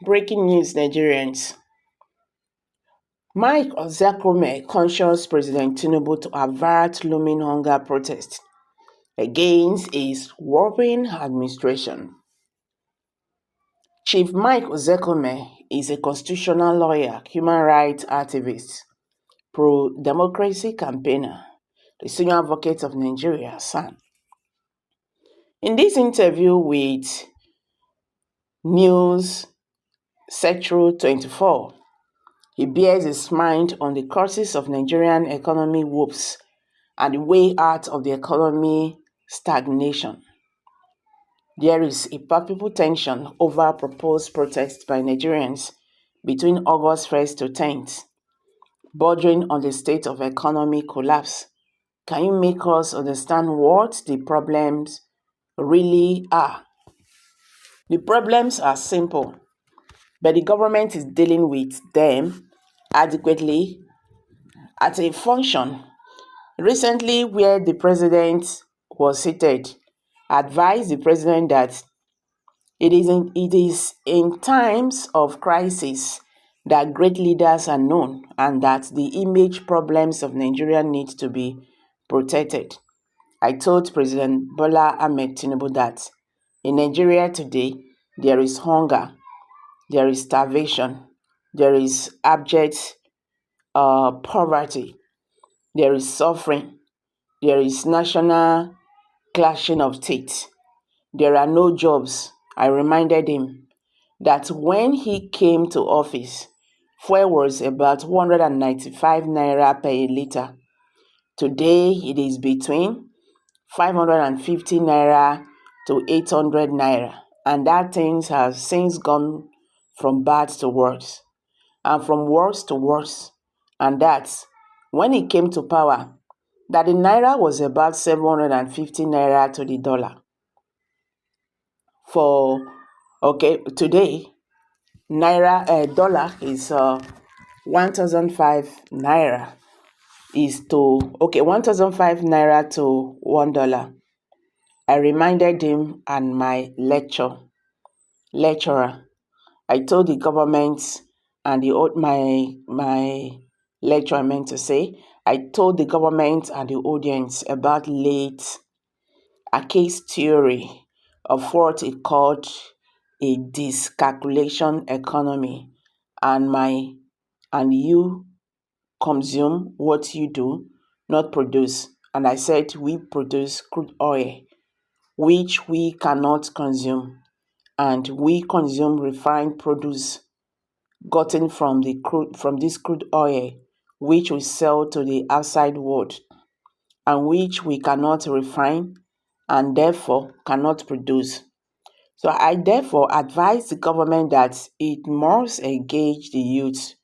Breaking news, Nigerians. Mike Ozekhome cautions President Tinubu to avert looming hunger protest against his Wobbling administration. Chief Mike Ozekhome is a constitutional lawyer, human rights activist, pro-democracy campaigner, the senior advocate of Nigeria, SAN. In this interview with News Central 24, he bears his mind on the causes of Nigerian economy woes and the way out of the economy stagnation. There is a palpable tension over proposed protests by Nigerians between August 1st to 10th, bordering on the state of economy collapse. Can you make us understand what the problems really are? The problems are simple, but the government is dealing with them adequately. At a function recently where the president was seated, advised the president that it is in times of crisis that great leaders are known and that the image problems of Nigeria need to be protected. I told President Bola Ahmed Tinubu that in Nigeria today, there is hunger, there is starvation, there is abject poverty, there is suffering, there is national clashing of teeth, there are no jobs. I reminded him that when he came to office, fuel was about 195 naira per litre. Today, it is between 550 naira to 800 naira, and that things have since gone from bad to worse, and from worse to worse. And that's when he came to power, that the naira was about 750 naira to the dollar. Today, dollar is 1,005 naira is to 1,005 naira to $1. I reminded him and my lecturer. I told the government and my lecturer meant to say, I told the government and the audience about late Ake's theory of what he called a discalculation economy, and you consume what you do, not produce. And I said we produce crude oil, which we cannot consume, and we consume refined produce gotten from this crude oil, which we sell to the outside world, and which we cannot refine and therefore cannot produce. So I therefore advise the government that it must engage the youth,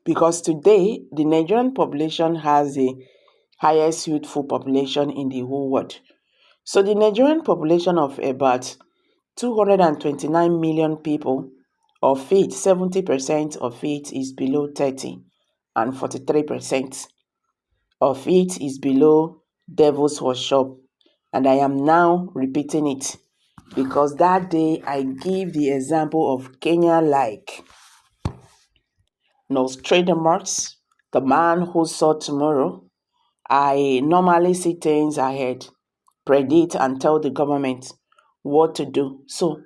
because today the Nigerian population has the highest youthful population in the whole world. So the Nigerian population of about 229 million people, of it 70% of it is below 30 and 43% of it is below Devil's Workshop. And I am now repeating it because that day I give the example of Kenya like Nostradamus, the man who saw tomorrow. I normally see things ahead, predict and tell the government what to do so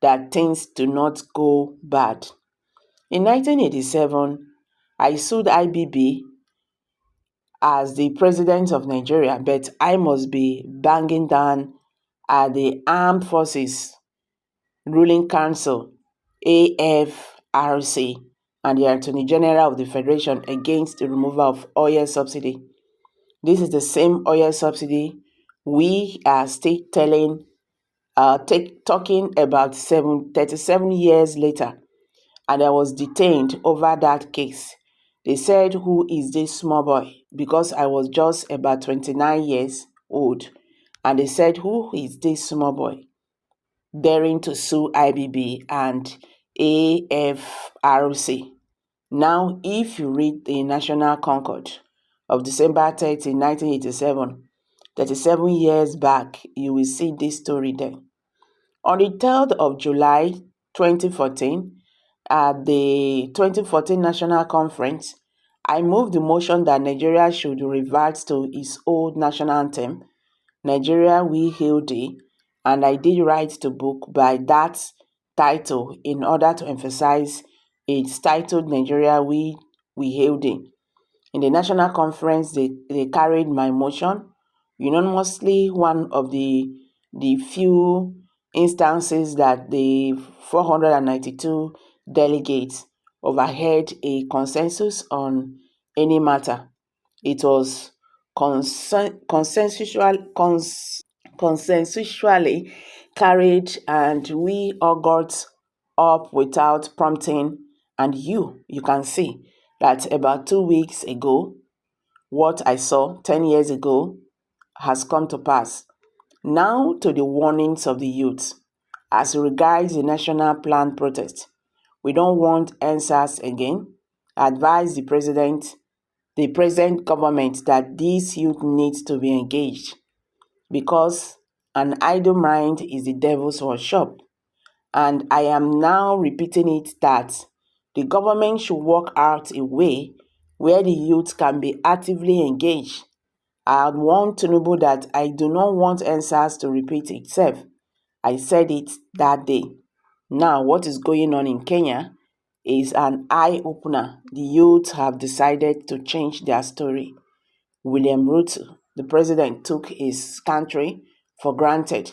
that things do not go bad. In 1987, I sued IBB as the president of Nigeria, but I must be banging down at the Armed Forces Ruling Council, AFRC, and the Attorney General of the Federation against the removal of oil subsidy. This is the same oil subsidy we are still talking about 37 years later, and I was detained over that case. They said, who is this small boy? Because I was just about 29 years old. And they said, who is this small boy daring to sue IBB and AFRC? Now, if you read the National Concord of December 30, 1987, 37 years back, you will see this story there. On the 3rd of July 2014, at the 2014 National Conference, I moved the motion that Nigeria should revert to its old national anthem, Nigeria We Hail Thee, and I did write the book by that title in order to emphasize it's titled Nigeria We Hail Thee. In the national conference, they carried my motion unanimously, one of the few instances that the 492 delegates overheard a consensus on any matter. It was consensually carried, and we all got up without prompting. And you can see that about 2 weeks ago, what I saw 10 years ago has come to pass. Now to the warnings of the youth. As regards the national plan protest, we don't want answers again. Advise the present government that these youth need to be engaged, because an idle mind is the devil's workshop. And I am now repeating it that the government should work out a way where the youth can be actively engaged. I had warned Tinubu that I do not want answers to repeat itself. I said it that day. Now, what is going on in Kenya is an eye-opener. The youth have decided to change their story. William Ruto, the president, took his country for granted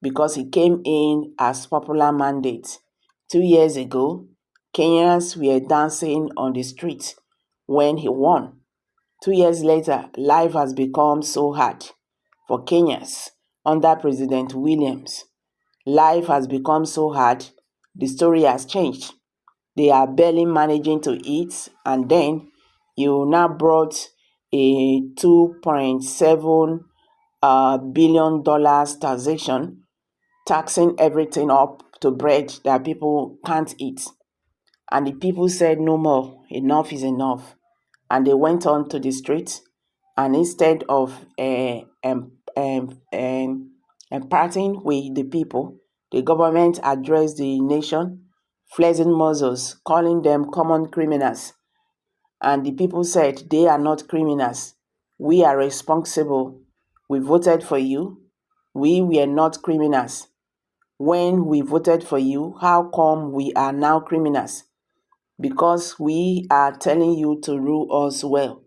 because he came in as popular mandate. 2 years ago, Kenyans were dancing on the street when he won. 2 years later, life has become so hard for Kenyans under President Williams. Life has become so hard, the story has changed. They are barely managing to eat, and then you now brought a $2.7 billion taxation, taxing everything up to bread that people can't eat. And the people said no more, enough is enough. And they went on to the streets, and instead of imparting with the people, the government addressed the nation, flexing muscles, calling them common criminals. And the people said they are not criminals. We are responsible. We voted for you. We were not criminals. When we voted for you, how come we are now criminals? Because we are telling you to rule us well.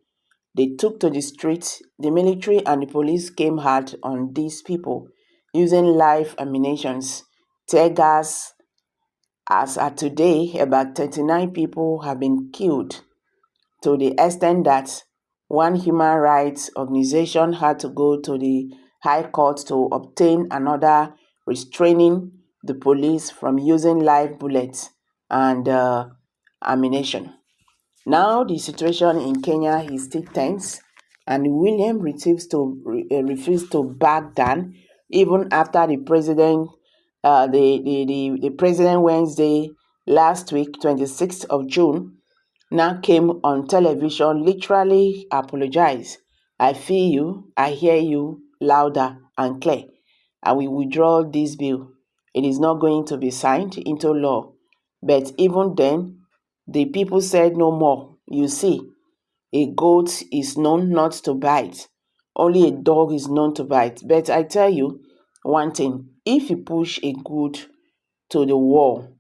They took to the streets. The military and the police came hard on these people, using live ammunitions, tear gas. As at today, about 39 people have been killed, to the extent that one human rights organization had to go to the High Court to obtain another restraining the police from using live bullets and ammunition. Now the situation in Kenya is still tense, and William refused to back down even after the president, the president Wednesday last week, 26th of June, now came on television, literally apologized. I feel you, I hear you louder and clear. I will withdraw this bill. It is not going to be signed into law. But even then, the people said no more. You see, a goat is known not to bite. Only a dog is known to bite. But I tell you one thing, if you push a goat to the wall,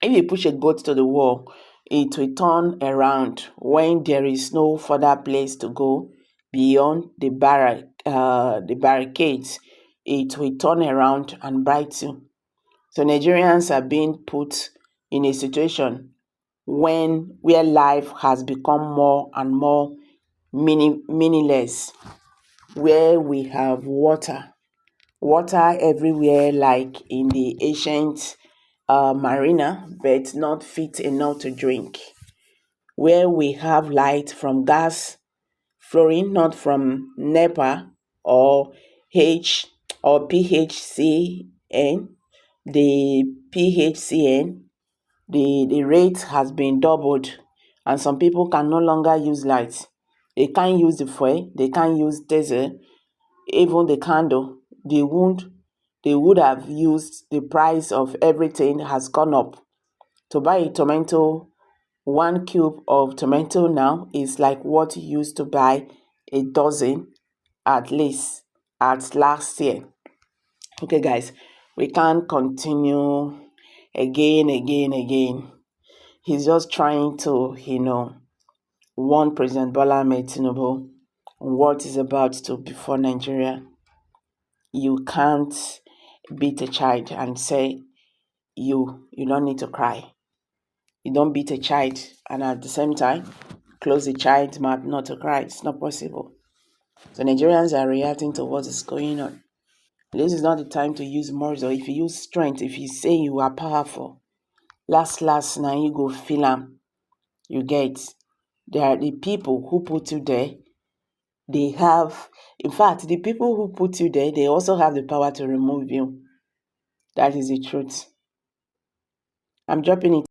it will turn around when there is no further place to go beyond the barricades. It will turn around and bite you. So Nigerians are being put in a situation where life has become more and more meaningless, where we have water everywhere like in the ancient marina, but not fit enough to drink, where we have light from gas flowing, not from NEPA or PHCN. The PHCN, the rate has been doubled, and some people can no longer use lights. They can't use the fuel, they can't use diesel, even the candle. they would have used the price of everything has gone up. To buy a tomato, 1 cube of tomato now is like what you used to buy a dozen at least at last year. Okay, guys, we can't continue again. He's just trying to, warn President Bola Ahmed Tinubu what is about to before Nigeria. You can't beat a child and say you don't need to cry. You don't beat a child and at the same time close the child's mouth not to cry. It's not possible. So Nigerians are reacting to what is going on. This is not the time to use muscle. If you use strength, if you say you are powerful, last now you go feel them. You get. There are the people who put you there. They have, in fact, the people who put you there, they also have the power to remove you. That is the truth. I'm dropping it.